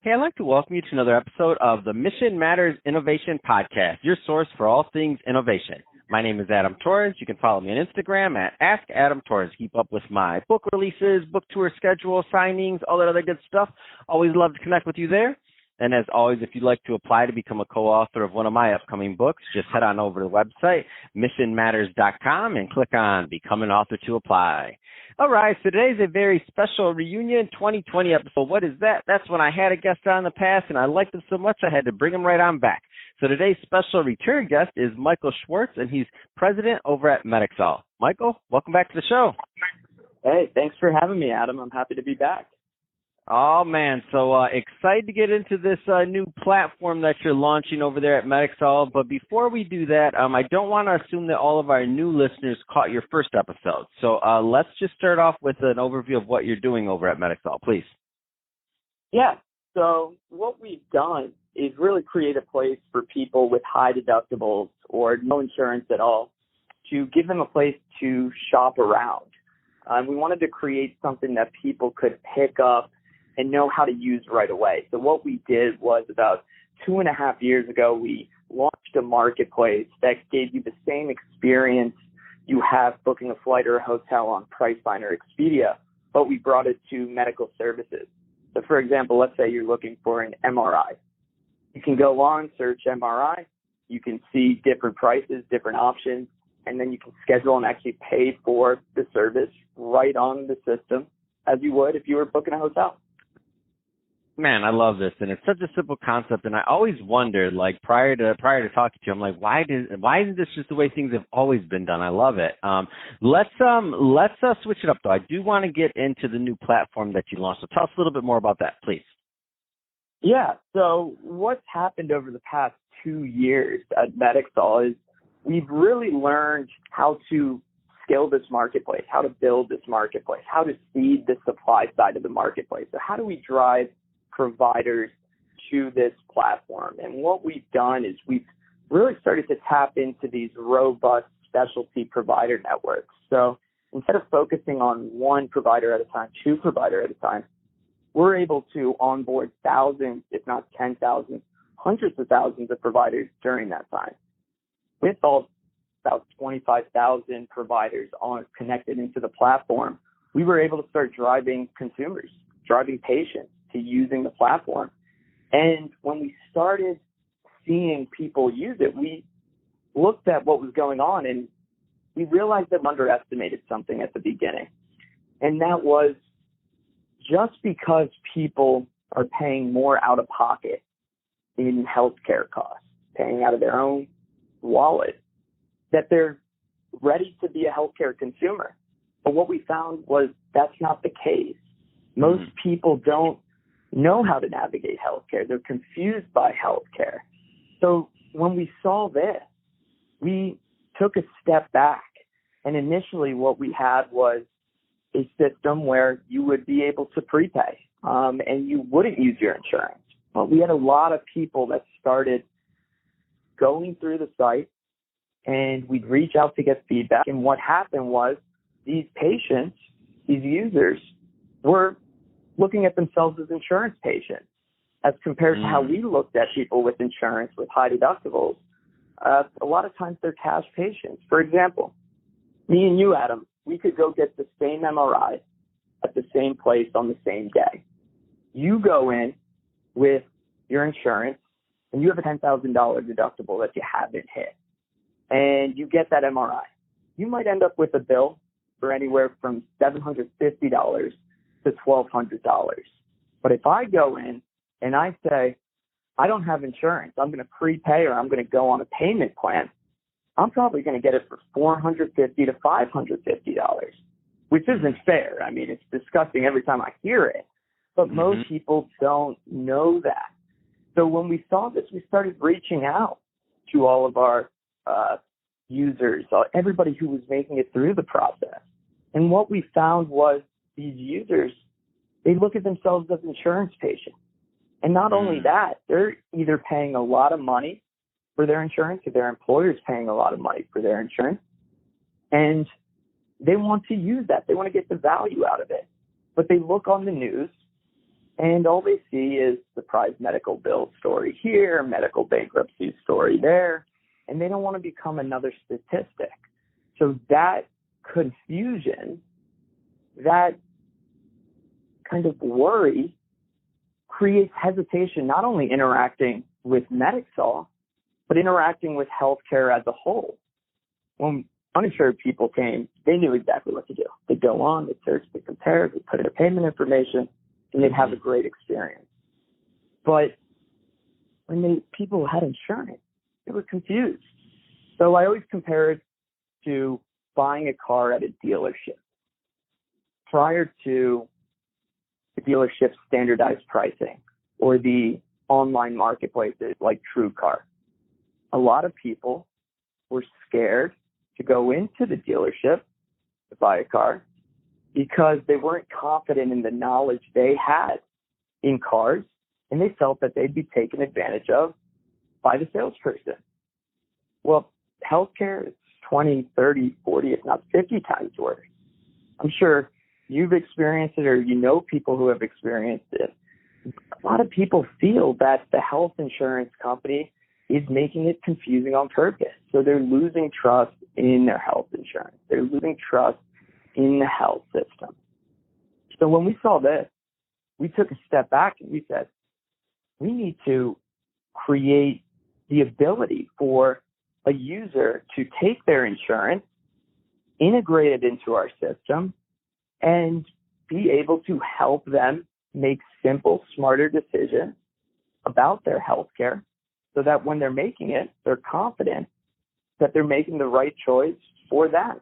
Hey, I'd like to welcome you to another episode of the Mission Matters Innovation Podcast, your source for all things innovation. My name is Adam Torres. You can follow me on Instagram at AskAdamTorres. Keep up with my book releases, book tour schedule, signings, all that other good stuff. Always love to connect with you there. And as always, if you'd like to apply to become a co-author of one of my upcoming books, just head on over to the website, missionmatters.com, and click on Become an Author to apply. All right, so today's a very special reunion 2020 episode. What is that? That's when I had a guest on in the past, and I liked him so much I had to bring him right on back. So today's special return guest is Michael Swartz, and he's president over at Medixol. Michael, welcome back to the show. Hey, thanks for having me, Adam. I'm happy to be back. Oh, man. So excited to get into this new platform that you're launching over there at Medixol. But before we do that, I don't want to assume that all of our new listeners caught your first episode. So let's just start off with an overview of what you're doing over at Medixol, please. Yeah. So what we've done is really create a place for people with high deductibles or no insurance at all to give them a place to shop around. We wanted to create something that people could pick up and know how to use right away. So what we did was about 2.5 years ago, we launched a marketplace that gave you the same experience you have booking a flight or a hotel on Priceline or Expedia, but we brought it to medical services. So for example, let's say you're looking for an MRI. You can go on, search MRI, you can see different prices, different options, and then you can schedule and actually pay for the service right on the system as you would if you were booking a hotel. Man, I love this, and it's such a simple concept. And I always wondered, like prior to talking to you, I'm like, why isn't this just the way things have always been done? I love it. Let's switch it up though. I do want to get into the new platform that you launched. So tell us a little bit more about that, please. Yeah. So what's happened over the past 2 years at Medixol is we've really learned how to scale this marketplace, how to build this marketplace, how to seed the supply side of the marketplace. So how do we drive providers to this platform? And what we've done is we've really started to tap into these robust specialty provider networks. So instead of focusing on one provider at a time, two provider at a time, we're able to onboard thousands, if not 10,000, hundreds of thousands of providers during that time. With all about 25,000 providers connected into the platform, we were able to start driving consumers, driving patients to using the platform. And when we started seeing people use it, we looked at what was going on and we realized that we underestimated something at the beginning. And that was just because people are paying more out of pocket in healthcare costs, paying out of their own wallet, that they're ready to be a healthcare consumer. But what we found was that's not the case. Most people don't know how to navigate healthcare. They're confused by healthcare. So when we saw this, we took a step back. And initially what we had was a system where you would be able to prepay and you wouldn't use your insurance. But we had a lot of people that started going through the site, and we'd reach out to get feedback. And what happened was these patients, these users, were looking at themselves as insurance patients as compared to how we looked at people with insurance with high deductibles. A lot of times they're cash patients. For example, me and you, Adam, we could go get the same MRI at the same place on the same day. You go in with your insurance and you have a $10,000 deductible that you haven't hit, and you get that MRI. You might end up with a bill for anywhere from $750 to $1,200. But if I go in and I say, I don't have insurance, I'm going to prepay or I'm going to go on a payment plan, I'm probably going to get it for $450 to $550, which isn't fair. I mean, it's disgusting every time I hear it, but most people don't know that. So when we saw this, we started reaching out to all of our users, everybody who was making it through the process. And what we found was these users, they look at themselves as insurance patients. And not only that, they're either paying a lot of money for their insurance or their employer's paying a lot of money for their insurance. And they want to use that. They want to get the value out of it. But they look on the news And all they see is surprise medical bill story here, medical bankruptcy story there, and they don't want to become another statistic. So that confusion, that kind of worry creates hesitation, not only interacting with Medixol, but interacting with healthcare as a whole. When uninsured people came, they knew exactly what to do. They'd go on, they'd search, they'd compare, they'd put in their payment information, and they'd have a great experience. But when people had insurance, they were confused. So I always compare it to buying a car at a dealership. Prior to the dealership's standardized pricing or the online marketplaces like TrueCar, a lot of people were scared to go into the dealership to buy a car because they weren't confident in the knowledge they had in cars, and they felt that they'd be taken advantage of by the salesperson. Well, healthcare is 20, 30, 40, if not 50 times worse. I'm sure you've experienced it or you know people who have experienced it. A lot of people feel that the health insurance company is making it confusing on purpose. So they're losing trust in their health insurance. They're losing trust in the health system. So when we saw this, we took a step back and we said, we need to create the ability for a user to take their insurance, integrate it into our system, and be able to help them make simple, smarter decisions about their healthcare so that when they're making it, they're confident that they're making the right choice for them.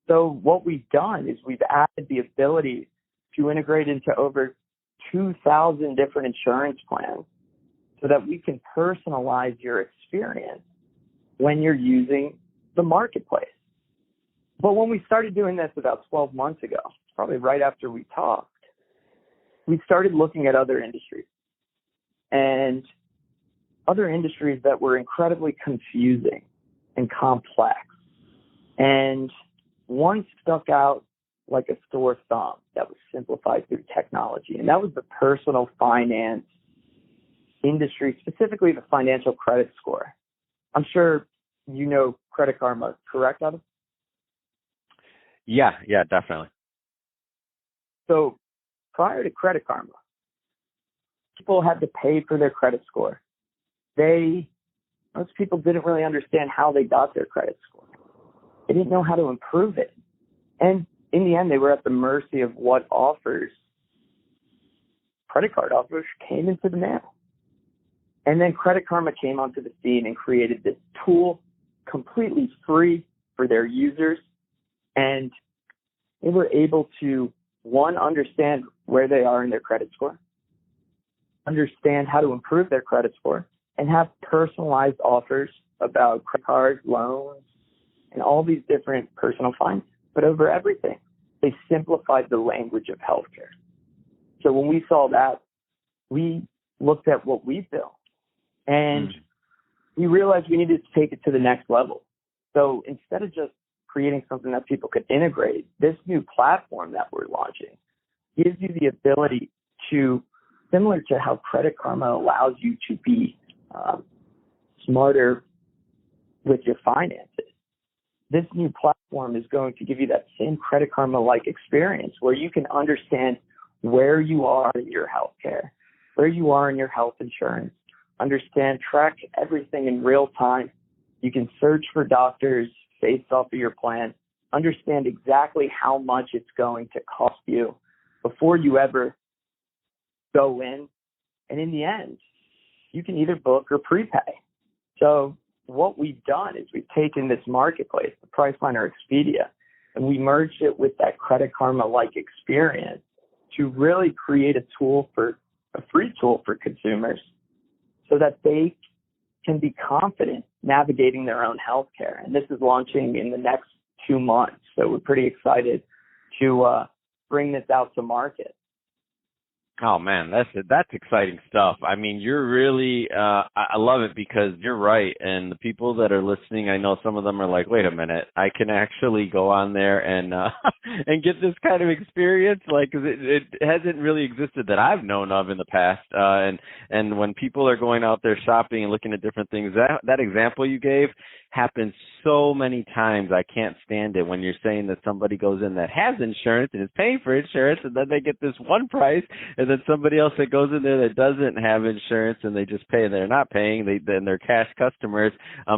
So what we've done is we've added the ability to integrate into over 2,000 different insurance plans so that we can personalize your experience when you're using the marketplace. But when we started doing this about 12 months ago, probably right after we talked, we started looking at other industries and other industries that were incredibly confusing and complex. And one stuck out like a sore thumb that was simplified through technology, and that was the personal finance industry, specifically the financial credit score. I'm sure you know Credit Karma, correct, Adam? Yeah, definitely. So prior to Credit Karma, people had to pay for their credit score. Most people didn't really understand how they got their credit score. They didn't know how to improve it. And in the end, they were at the mercy of what credit card offers came into the mail. And then Credit Karma came onto the scene and created this tool completely free for their users. And they were able to, one, understand where they are in their credit score, understand how to improve their credit score, and have personalized offers about credit cards, loans, and all these different personal finance. But over everything, they simplified the language of healthcare. So when we saw that, we looked at what we built, and we realized we needed to take it to the next level. So instead of just creating something that people could integrate, this new platform that we're launching gives you the ability to, similar to how Credit Karma allows you to be smarter with your finances, this new platform is going to give you that same Credit Karma-like experience where you can understand where you are in your healthcare, where you are in your health insurance, track everything in real time. You can search for doctors based off of your plan, understand exactly how much it's going to cost you before you ever go in. And in the end, you can either book or prepay. So what we've done is we've taken this marketplace, the Priceline or Expedia, and we merged it with that Credit Karma-like experience to really create a free tool for consumers so that they can be confident navigating their own healthcare. And this is launching in the next 2 months. So we're pretty excited to bring this out to market. Oh man, that's exciting stuff. I mean, you're really I love it because you're right, and the people that are listening, I know some of them are like, wait a minute, I can actually go on there and and get this kind of experience, like 'cause it hasn't really existed that I've known of in the past. And when people are going out there shopping and looking at different things, that example you gave happens so many times. I can't stand it when you're saying that somebody goes in that has insurance and is paying for insurance, and then they get this one price, and then somebody else that goes in there that doesn't have insurance and they just pay and they're not paying, then they're cash customers,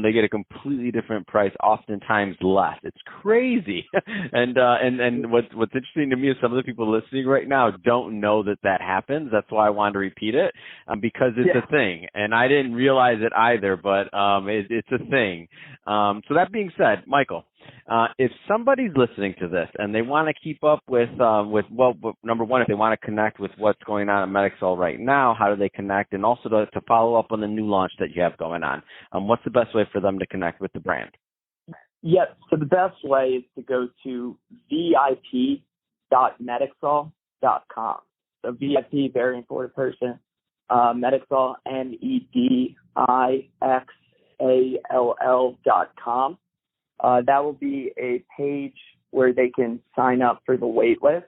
they get a completely different price, oftentimes less. It's crazy. and what's interesting to me is some of the people listening right now don't know that happens. That's why I wanted to repeat it, because it's a thing, and I didn't realize it either, but it's a thing. So that being said, Michael, if somebody's listening to this and they want to keep up with number one, if they want to connect with what's going on at Medixol right now, how do they connect? And also to follow up on the new launch that you have going on, what's the best way for them to connect with the brand? Yep. So the best way is to go to vip.medixol.com. So VIP, very important person. Medixol, MEDIXALL.com. That will be a page where they can sign up for the wait list.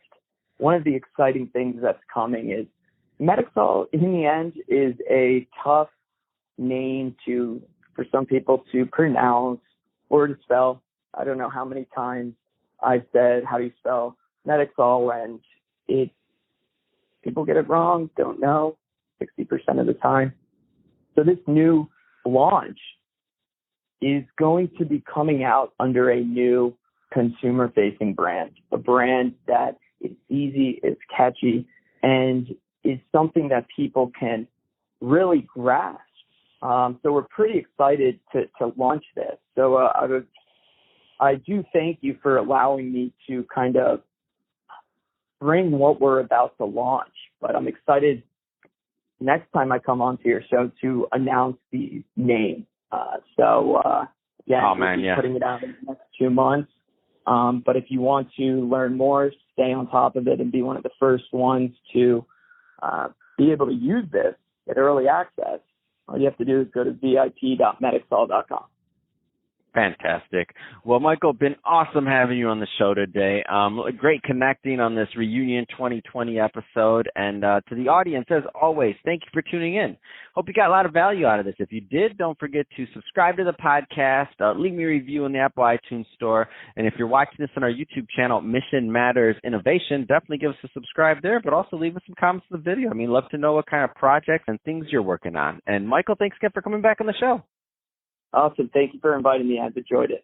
One of the exciting things that's coming is Medixol, in the end, is a tough name for some people to pronounce or to spell. I don't know how many times I've said, how do you spell Medixol? And people get it wrong, don't know, 60% of the time. So this new launch is going to be coming out under a new consumer-facing brand, a brand that is easy, is catchy, and is something that people can really grasp. So we're pretty excited to launch this. So I do thank you for allowing me to kind of bring what we're about to launch, but I'm excited next time I come onto your show to announce the name. We'll be putting it out in the next 2 months. But if you want to learn more, stay on top of it and be one of the first ones to be able to use this at early access, all you have to do is go to vip.medixol.com. Fantastic. Well, Michael, been awesome having you on the show today. Great connecting on this Reunion 2020 episode. And to the audience, as always, thank you for tuning in. Hope you got a lot of value out of this. If you did, don't forget to subscribe to the podcast, leave me a review in the Apple iTunes store. And if you're watching this on our YouTube channel, Mission Matters Innovation, definitely give us a subscribe there, but also leave us some comments in the video. I mean, love to know what kind of projects and things you're working on. And Michael, thanks again for coming back on the show. Awesome. Thank you for inviting me. I've enjoyed it.